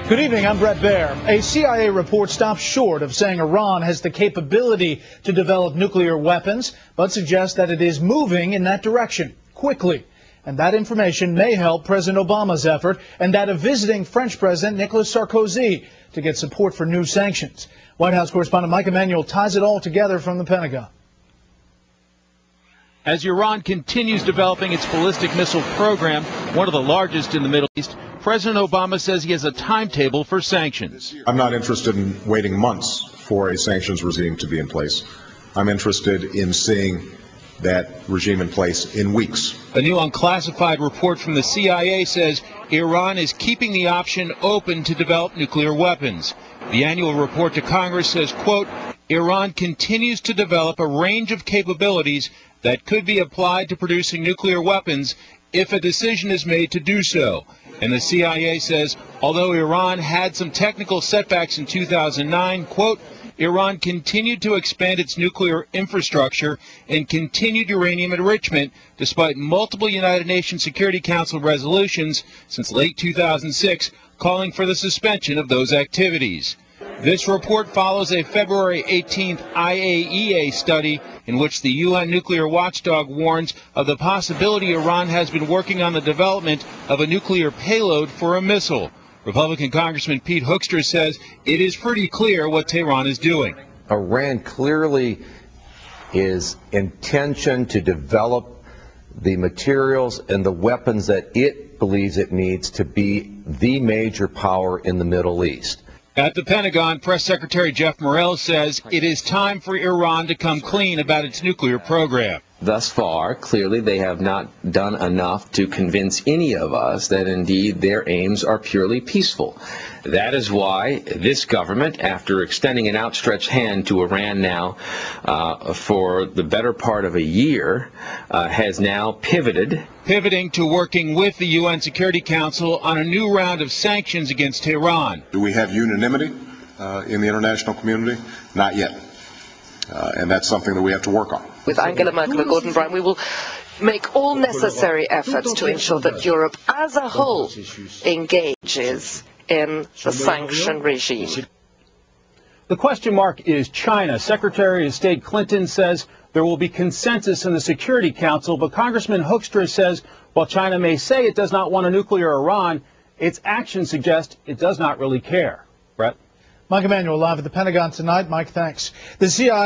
Good evening, I'm Brett Baer. A CIA report stops short of saying Iran has the capability to develop nuclear weapons, but suggests that it is moving in that direction quickly. And that information may help President Obama's effort and that of visiting French President Nicolas Sarkozy to get support for new sanctions. White House correspondent Mike Emanuel ties it all together from the Pentagon. As Iran continues developing its ballistic missile program, one of the largest in the Middle East, President Obama says he has a timetable for sanctions. I'm not interested in waiting months for a sanctions regime to be in place. I'm interested in seeing that regime in place in weeks. A new unclassified report from the CIA says Iran is keeping the option open to develop nuclear weapons. The annual report to Congress says, quote, Iran continues to develop a range of capabilities that could be applied to producing nuclear weapons if a decision is made to do so. And the CIA says, although Iran had some technical setbacks in 2009, quote, Iran continued to expand its nuclear infrastructure and continued uranium enrichment despite multiple United Nations Security Council resolutions since late 2006 calling for the suspension of those activities. This report follows a February 18th IAEA study in which the UN nuclear watchdog warns of the possibility Iran has been working on the development of a nuclear payload for a missile. Republican Congressman Pete Hoekstra says it is pretty clear what Tehran is doing. Iran clearly is intention to develop the materials and the weapons that it believes it needs to be the major power in the Middle East. At the Pentagon, Press Secretary Jeff Morrell says it is time for Iran to come clean about its nuclear program. Thus far, clearly they have not done enough to convince any of us that indeed their aims are purely peaceful. That is why this government, after extending an outstretched hand to Iran now for the better part of a year, has now pivoting to working with the UN Security Council on a new round of sanctions against Tehran. Do we have unanimity in the international community? Not yet. And that's something that we have to work on. With Angela Merkel and Gordon Brown, we will make all necessary efforts to ensure that Europe as a whole engages in the sanction regime. The question mark is China. Secretary of State Clinton says there will be consensus in the Security Council, but Congressman Hoekstra says while China may say it does not want a nuclear Iran, its actions suggest it does not really care. Brett? Mike Emanuel live at the Pentagon tonight. Mike, thanks. The CIA